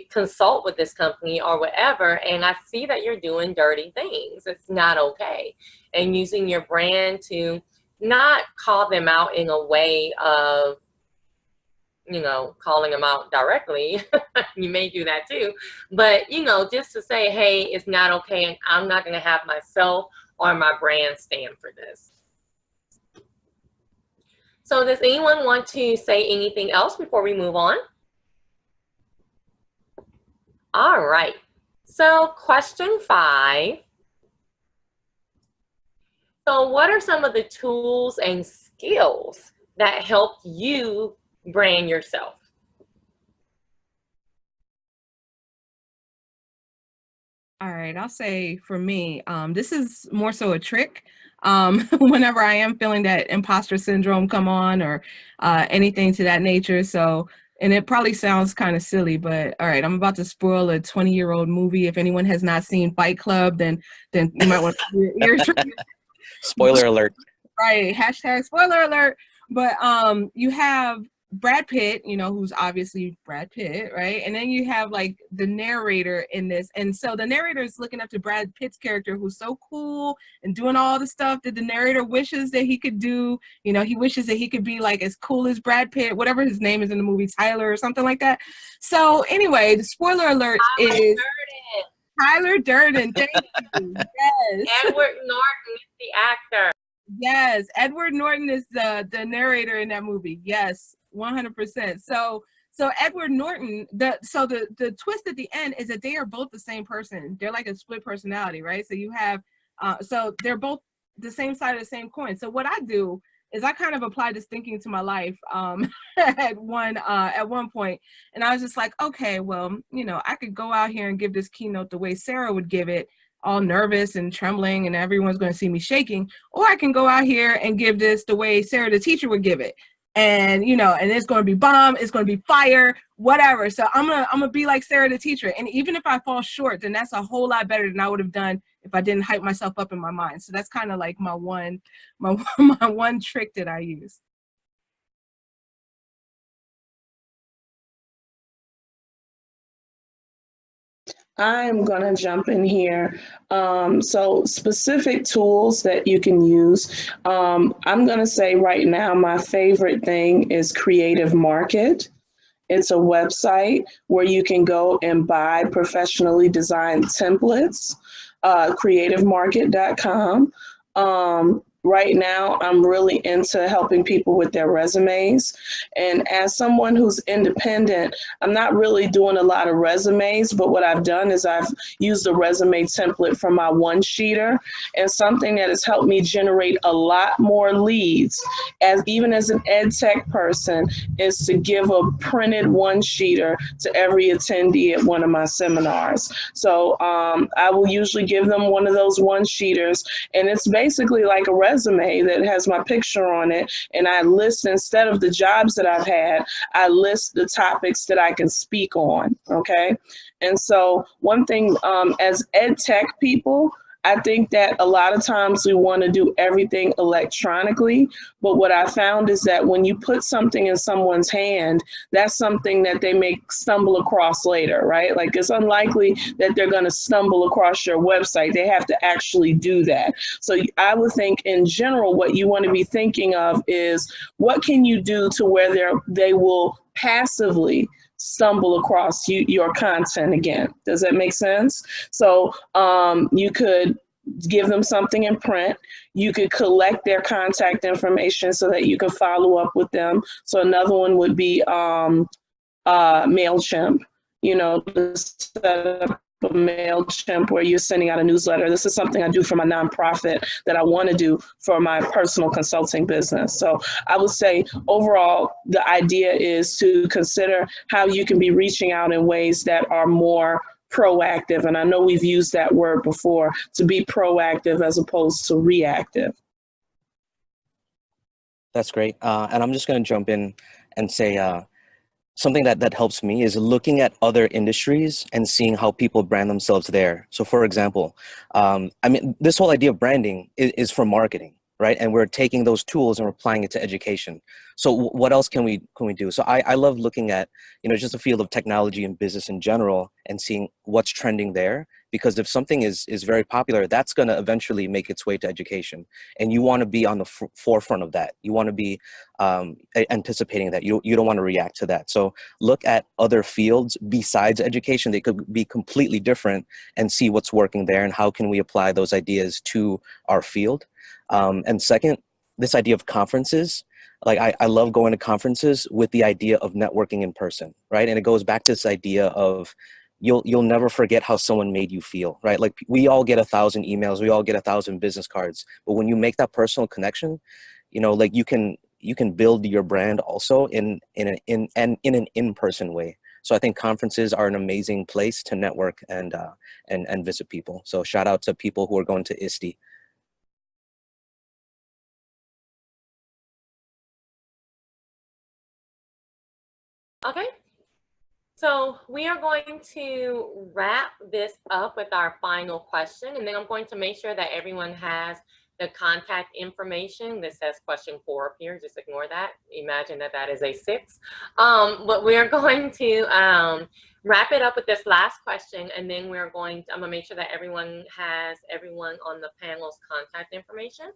consult with this company or whatever, and I see that you're doing dirty things. It's not okay. And using your brand to not call them out in a way of, you know, calling them out directly. You may do that too, but you know, just to say, hey, it's not okay, and I'm not going to have myself or my brand stand for this. So does anyone want to say anything else before we move on? All right, so question 5. So what are some of the tools and skills that help you brand yourself? All right, I'll say for me, this is more so a trick. Whenever I am feeling that imposter syndrome come on, or anything to that nature. So and it probably sounds kind of silly, but all right, I'm about to spoil a 20-year-old movie. If anyone has not seen Fight Club, then you might want to put your ears. Spoiler alert. Right, hashtag spoiler alert. But you have Brad Pitt, you know, who's obviously Brad Pitt, right? And then you have like the narrator in this. And so the narrator is looking up to Brad Pitt's character, who's so cool and doing all the stuff that the narrator wishes that he could do. You know, he wishes that he could be like as cool as Brad Pitt, whatever his name is in the movie, Tyler or something like that. So anyway, the spoiler alert is Tyler Durden. Thank you. Yes. Edward Norton is the actor. Yes, Edward Norton is the narrator in that movie. Yes, 100%. So Edward Norton, the twist at the end is that they are both the same person. They're like a split personality, right? So you have so they're both the same side of the same coin. So what I do is I kind of apply this thinking to my life at one point, and I was just like, okay, well, you know, I could go out here and give this keynote the way Sarah would give it, all nervous and trembling and everyone's going to see me shaking, or I can go out here and give this the way Sarah the teacher would give it, and you know, and it's going to be bomb, it's going to be fire, whatever. So I'm gonna be like Sarah the teacher, and even if I fall short, then that's a whole lot better than I would have done if I didn't hype myself up in my mind. So that's kind of like my one trick that I use. I'm going to jump in here. So specific tools that you can use. I'm going to say right now, my favorite thing is Creative Market. It's a website where you can go and buy professionally designed templates, creativemarket.com. Right now, I'm really into helping people with their resumes. And as someone who's independent, I'm not really doing a lot of resumes, but what I've done is I've used a resume template from my one-sheeter, and something that has helped me generate a lot more leads, even as an EdTech person, is to give a printed one-sheeter to every attendee at one of my seminars. So I will usually give them one of those one-sheeters, and it's basically like a resume that has my picture on it, and I list, instead of the jobs that I've had, I list the topics that I can speak on, okay? And so one thing, as ed tech people, I think that a lot of times we want to do everything electronically, but what I found is that when you put something in someone's hand, that's something that they may stumble across later, right? Like, it's unlikely that they're going to stumble across your website. They have to actually do that. So I would think in general, what you want to be thinking of is, what can you do to where they will passively stumble across your content again? Does that make sense? So you could give them something in print. You could collect their contact information so that you can follow up with them. So another one would be MailChimp, you know, to set up a MailChimp where you're sending out a newsletter. This is something I do for my nonprofit that I want to do for my personal consulting business. So I would say overall, the idea is to consider how you can be reaching out in ways that are more proactive. And I know we've used that word before, to be proactive as opposed to reactive. That's great. And I'm just going to jump in and say, something that helps me is looking at other industries and seeing how people brand themselves there. So for example, I mean, this whole idea of branding is for marketing, right? And we're taking those tools and we're applying it to education. So what else can we do? So I love looking at, you know, just the field of technology and business in general and seeing what's trending there. Because if something is very popular, that's going to eventually make its way to education. And you want to be on the forefront of that. You want to be anticipating that. You don't want to react to that. So look at other fields besides education. They could be completely different, and see what's working there and how can we apply those ideas to our field. And second, this idea of conferences. Like I love going to conferences with the idea of networking in person, right? And it goes back to this idea of you'll never forget how someone made you feel, right? Like we all get 1,000 emails, we all get 1,000 business cards, but when you make that personal connection, you know, like you can build your brand also in an in-person way. So I think conferences are an amazing place to network and visit people. So shout out to people who are going to ISTE. Okay, So we are going to wrap this up with our final question, and then I'm going to make sure that everyone has the contact information. This says question 4 up here, just ignore that. Imagine that that is a 6. But we're going to wrap it up with this last question, and then I'm gonna make sure that everyone has everyone on the panel's contact information.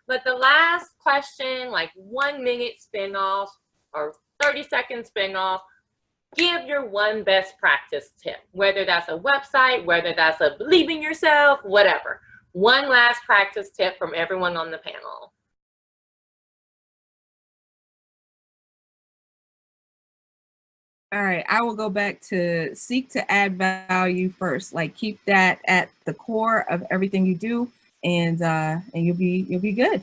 But the last question, like 1 minute spin off or 30-second spin off, give your one best practice tip, whether that's a website, whether that's a believe in yourself, whatever. One last practice tip from everyone on the panel. All right, I will go back to seek to add value first. Like keep that at the core of everything you do, and you'll be good.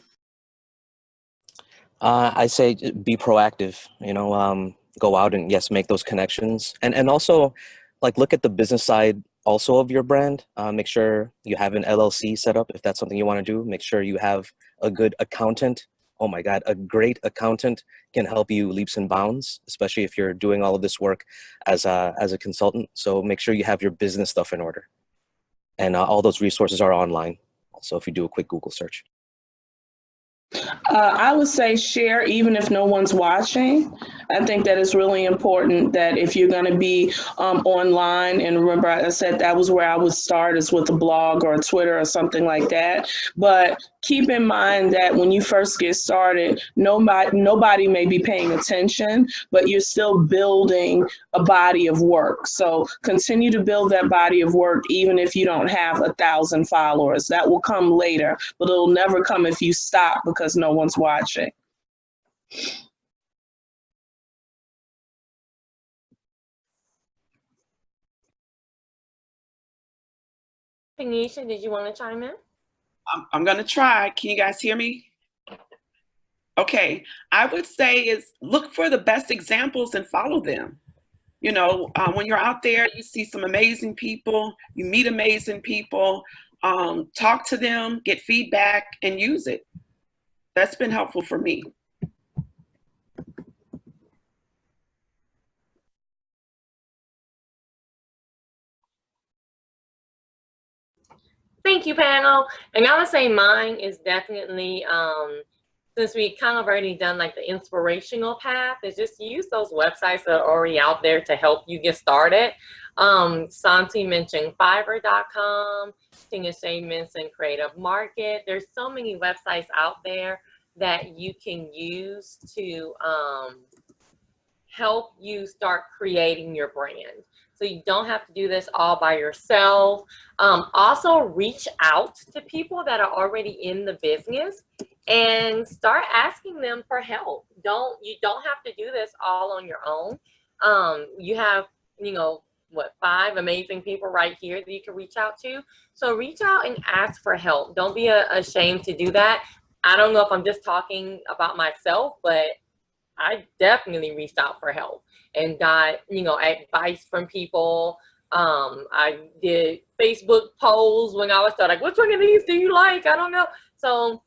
I say be proactive. You know, go out and yes, make those connections, and also like look at the business side also of your brand. Make sure you have an LLC set up if that's something you want to do. Make sure you have a good accountant. Oh my God, a great accountant can help you leaps and bounds, especially if you're doing all of this work as a consultant. So make sure you have your business stuff in order. And all those resources are online. Also, if you do a quick Google search. I would say share even if no one's watching. I think that it's really important that if you're going to be online, and remember I said that was where I would start, is with a blog or a Twitter or something like that. But keep in mind that when you first get started, nobody may be paying attention, but you're still building a body of work. So continue to build that body of work even if you don't have 1,000 followers. That will come later, but it'll never come if you stop because no one's watching. Tanisha, did you want to chime in? I'm going to try. Can you guys hear me? Okay. I would say is look for the best examples and follow them. You know, when you're out there, you see some amazing people, you meet amazing people, talk to them, get feedback, and use it. That's been helpful for me. Thank you, panel. And I would say mine is definitely, since we kind of already done like the inspirational path, is just use those websites that are already out there to help you get started. Santi mentioned Fiverr.com, Tanisha mentioned Creative Market. There's so many websites out there that you can use to help you start creating your brand. So you don't have to do this all by yourself. Also reach out to people that are already in the business and start asking them for help. You don't have to do this all on your own. You have, you know, what, 5 amazing people right here that you can reach out to. So reach out and ask for help. Don't be ashamed to do that. I don't know if I'm just talking about myself, but I definitely reached out for help and got, you know, advice from people. I did Facebook polls when I was like, which one of these do you like? I don't know. So,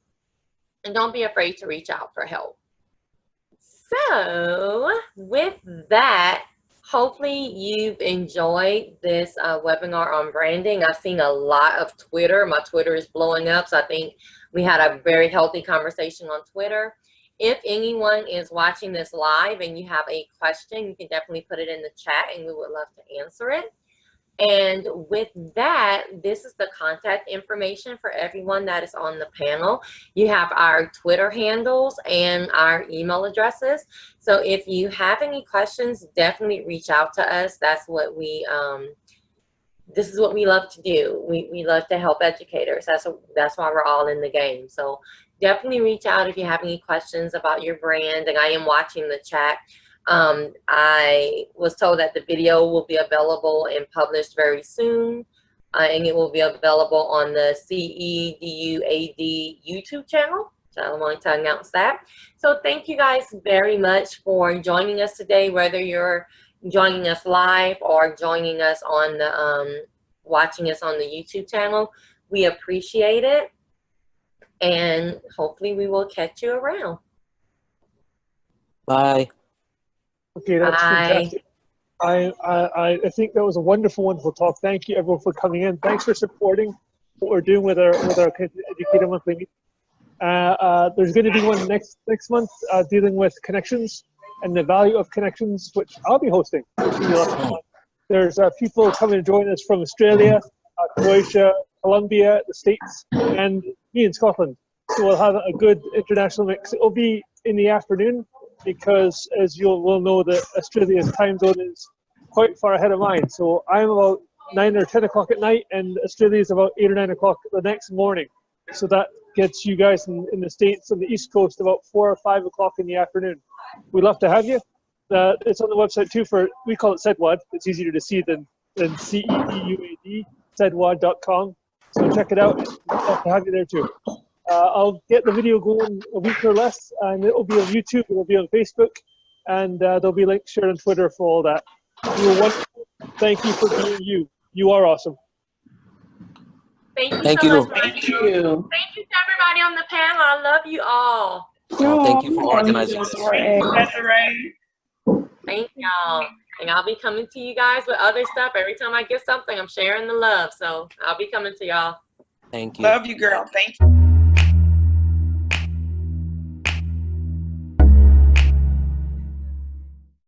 and don't be afraid to reach out for help. So with that, hopefully you've enjoyed this webinar on branding. I've seen a lot of Twitter. My Twitter is blowing up. So I think we had a very healthy conversation on Twitter. If anyone is watching this live and you have a question, you can definitely put it in the chat and we would love to answer it. And with that, this is the contact information for everyone that is on the panel. You have our Twitter handles and our email addresses. So if you have any questions, definitely reach out to us. That's what we, this is what we love to do. We love to help educators. That's why we're all in the game. So definitely reach out if you have any questions about your brand. And I am watching the chat. I was told that the video will be available and published very soon. And it will be available on the CEDUAD YouTube channel. So I wanted to announce that. So thank you guys very much for joining us today, whether you're joining us live or joining us on the, watching us on the YouTube channel. We appreciate it. And hopefully we will catch you around. Bye. Okay, that's fantastic. I think that was a wonderful talk. Thank you everyone for coming in. Thanks for supporting what we're doing with our Educator Monthly meeting. There's going to be one next month dealing with connections and the value of connections, which I'll be hosting. There's people coming to join us from Australia, Croatia, Colombia, the States, and me in Scotland. So we'll have a good international mix. It'll be in the afternoon because, as you will know, that Australia's time zone is quite far ahead of mine. So I'm about 9 or 10 o'clock at night, and Australia's about 8 or 9 o'clock the next morning. So that gets you guys in the States on the East Coast about 4 or 5 o'clock in the afternoon. We'd love to have you. It's on the website too. We call it CEDWAD. It's easier to see than CEDUAD, CEDWAD.com. So check it out. We'd love to have you there too. I'll get the video going a week or less, and it'll be on YouTube, it'll be on Facebook, and there'll be links shared on Twitter for all that. You were wonderful. Thank you for being you. You are awesome. Thank you Thank so you. much. Thank you. Thank you to everybody on the panel. I love you all. Thank you for organizing this. Desiree. Thank y'all. And I'll be coming to you guys with other stuff. Every time I get something, I'm sharing the love. So I'll be coming to y'all. Thank you. Love you, girl. Thank you.